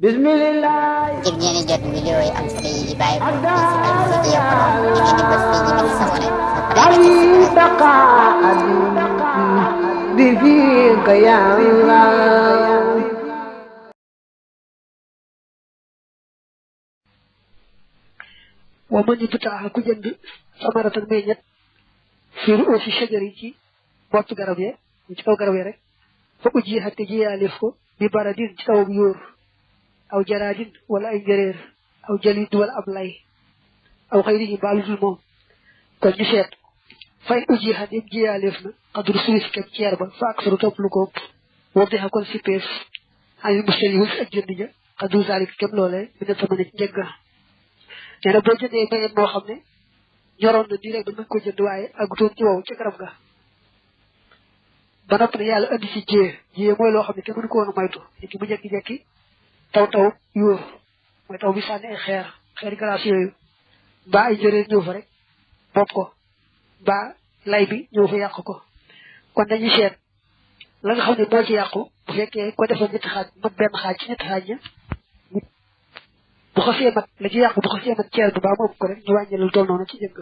Bismillah. ngir ngeen di jot vidéo yi am solo yi di bàyyi ko ci Al Mouridiyyah da ngeen di bës fii ñu bind s'abonné ba pare بفيك يا الله wa man ibtaa ku jënd samaratan meññet fi ruusi shajari ci bottu garab ya ci kaw garab ya rek fa uji hatta jiyalef ko bi baradin ci kaw yor aw jaradin wala ay njëreer aw jalid wala ab lay aw xayrihi balul moom kon ñu seet fay uji hatta jiyalef na qadru sulis kem ceer ba fa aksaru topp lu ko wobde ha kon si pees ay mustari wus ak jënd ja qadru zalik kem loolee dina tamane ci njëgga nee na boo jëndee meññet moo xam ne ñoroon na nii rek ba mën ko jënd waaye agutoon ci wow ca garab ga ba noppi ne yàlla andi ci jiyee mooy loo xam ne kenn mënu ko woon a moytu nit ki bu jekki-jekki taw yóor mooy taw bi sànni ay xeeri glace yooyu mbaa ay jëree ñëw fa rek bopp ko mbaa lay bi ñëw fa yàq ko kon dañuy seet la nga xam ne moo ci yàqu bu fekkee ko defoon ñetti xaaj mat benn xaaj ci ñetti xaaj ña bu xasee mat la ci yàqu bu xasee mat ceer bi baa mu ëpp ko rek ñu wàññilul toll noonu ci jëgg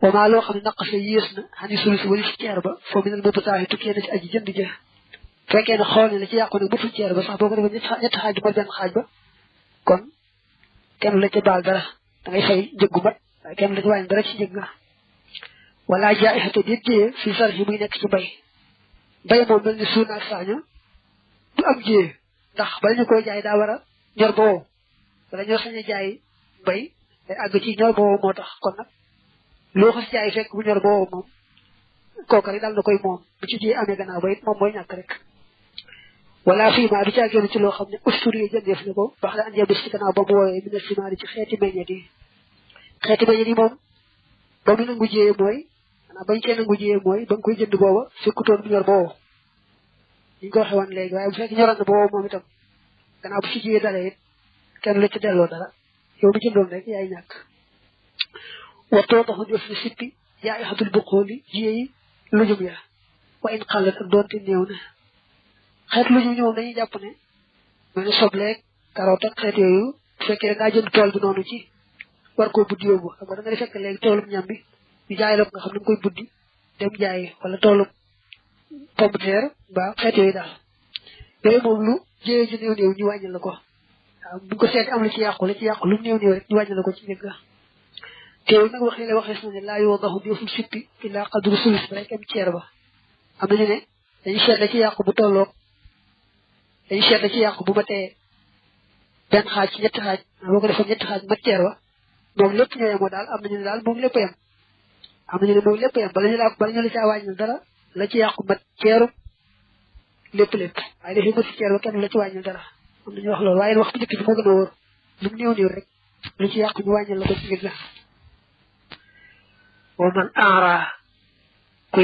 wamaa loo xam ne naqase yées na xani sulus wali ci ceer ba foo minal mubtaahi tukkee na ci aji jënd ja fekkee ne xool ne la ci yàqu ne butul ceer ba sax boo ko defee ñetti xaaj ba benn xaaj ba kon kenn la ca baal dara da ngay fay njëggu mat waaye kenn la ci wàññi dara ci njëgg nga wala jaayixate déet jiyee fi sarxi muy nekk ci mbay moom mel ni suuna ak saaña du am jiyee ndax bala ñu koy jaay daa war a ñor ba wow wala ñoo sañ a jaay mbay day àgg ci ñor ba wow moo tax kon nag loo xas jaay fekk bu ñor ba wow moom kooku rek daal na koy moom bu ci jiyee amee gannaaw ba it moom mooy ñàkk rek wala fiima du caa génn ci loo xam ne ustur yi jëndeef na ko wax la an bis ci gannaaw ba mu woowee mina simaari ci xeeti meññet yi moom ba mu nangu jiyee mooy maanaam bañ cee nangu jiyee mooy ba nga koy jënd booba fekkutoon bu ñor ba wow ñu ko waxee woon léegi waaye bu fekk ñoroon na ba wow moom itam gannaaw bu ci jiyee dara it kenn la ci delloo dara yow mi jëndoon rek yaay ñàkk waxtoo taxu def ni sippi yaa i xatul buqooli jiyee yi lujum ya wa in xalat ak doonte néew na xeet lujum ñi moom dañuy jàpp ne mel ni sobleeg carotte ak xeet yooyu bu fekkee da ngaa jënd tool bi noonu ci war koo buddi yóbbu xam nga da nga fekk léegi toolum ñam bi ñu jaay la ko nga xam ne nga koy buddi dem jaayi wala toolum pomme de terre ba xeet yooyu daal yooyu moom lu jiyee ji néew ñu wàññi la ko waaw bu ko seet am la ci yàqu lu néew rek ñu wàññi la ko ci njëgg teewul nag waxees na ne laa yoo daxu deful sippi illaa qadru sulus rek am ceer ba am nañu ne dañuy seet la ci yàqu bu tolloog dañuy seet la ci yàqu bu matee benn xaaj ci ñetti xaaj boo ko defoon ñetti xaaj mat ceer ba moom lépp ñoo yemoo daal am nañu ne daal moom lépp yem am nañu ne moom lépp yem bala ñu la caa wàññi dara la ci yàqu mat ceeru lépp waaye dafay mët ceer ba kenn la ci wàññi dara am nañu wax loolu waaye wax bu njëkk bi moo gën a wóor lu mu néew rek lu ci yàqu ñu wàññi la ko ci njëgg wa man aara ku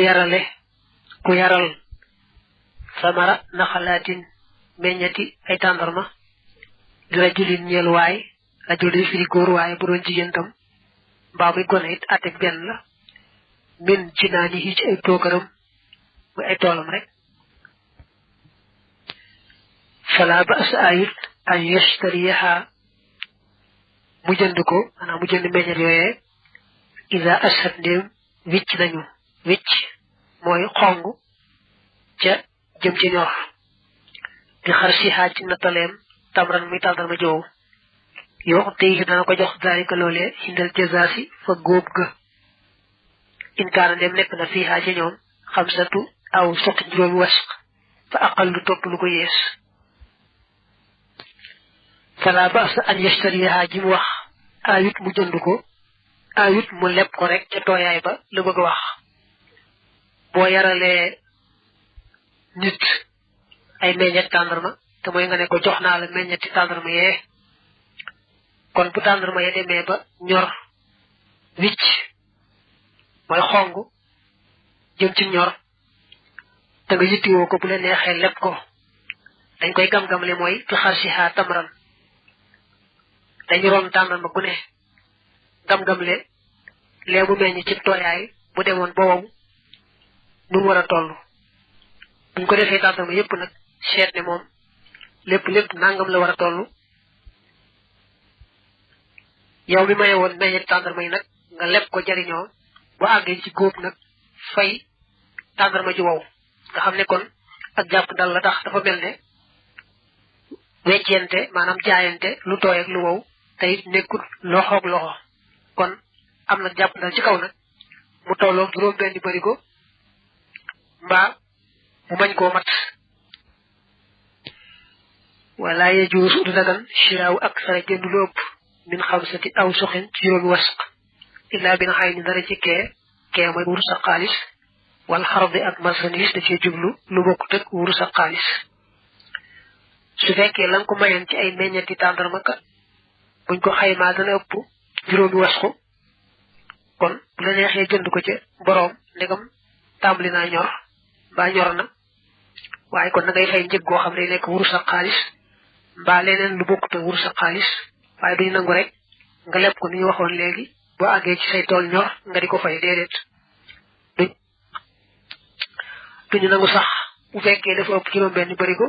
yaral samara naxalaatin meññati ay tàndarma di rajulin ñeel waay rajul day firi góor waaye bu doon jigéen tam mbaa muy gone it àtteeg benn la min ci naani yi ci ay toogaram muy ay toolam rek fala ba sa ayit an yashtariha mu jënd ko maanaam mu jënd meññet yooyee ida asat ndéem wicc nañu wicc mooy xong ca jëm ci ñor di xar si xaaj ci nattaleem tamran muy tàndarma joow yoo tey dana ko jox daalika loolee hindal jazaasi fa góob ga inkaana ndéem nekk na fii xaaj ci ñoom xamsatu aw soqi juróomi wasq fa aqal lu topp lu ko yees fala ba'sa an yashtariha ji mu wax ayut mu jënd ko ayut mu leb ko rek ca tooyaay ba la bëgg wax boo yaralee nit ay meññet tàndarma te mooy nga ne ko jox naa la meññeti tàndarma yee kon bu tàndarma yee demee ba ñor wicc mooy xong jëm ci ñor te nga yittiwoo ko bu la neexee leb ko dañ koy gam-gamle mooy fi xar si xaa tamran dañu rom tàndarma gu ne gam-gamle léegu meññ ci tooyaay bu demoon ba wow nu mu war a toll buñ ko defee tàndarma yépp nag seet ne moom lépp nangam la war a toll yow mi maye woon meññet tàndarma yi nag nga leb ko jariñoo bu àggee ci góob nag fay tàndarma ji wow nga xam ne kon ak jàpp dal la tax dafa mel ne weccente maanaam jaayante lu tooy ak lu wow te it nekkul loxoog loxo kon am na jàpp dal ci kaw nag mu tolloo juróom benn barigo mbaa mu bañ koo mat wala yajuusu du dagan shiraaw ak sara jënd lu ëpp min xamsati aw suxin ci juróomi wasq illaa bi na xay ni dara ci kee mooy wurus ak xaalis wala xardi ak marchandise da cee jublu lu bokkut ak wurus ak xaalis su fekkee la nga ko mayoon ci ay meññeenti tàndarma ka buñ ko xaymaa dana ëpp juróomi wasqu kon bu la neexee jënd ko ca boroom ndegam tàmbali naa ñor mbaa ñor na waaye kon na ngay fay njëg goo xam ne nekk wurus ak xaalis mbaa leneen lu bokkut ak wurus ak xaalis waaye duñu nangu rek nga leb ko ni ñu waxoon léegi boo àggee ci say tool ñor nga di ko fay déedéet duñu nangu sax bu fekkee dafa ëpp juróom-benn barigo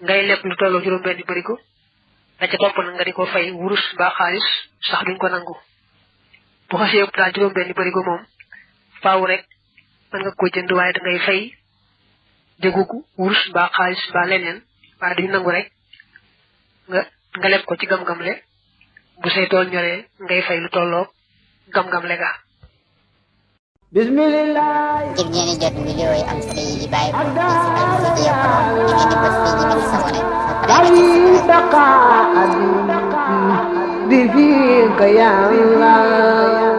ngay leb lu tolloo juróom-benn barigo da ca topp na nga di ko fay wurus mbaa xaalis sax duñ ko nangu bu xasee ëpp daal juróom-benn barigo moom faaw rek mën nga ko jënd waaye da ngay fay jëgugu wurus mbaa xaalis mbaa leneen waaye duñu nangu rek nga leb ko ci gam-gam le bu say tool ñoree ngay fay lu tolloo gam-gam le ga bismillah ngir ngeen di jot vidéo yi am solo yi bàyyi ko ci Alfayda Prod da ngeen di bës fii ñu bind s'abonner bi fika ya Allah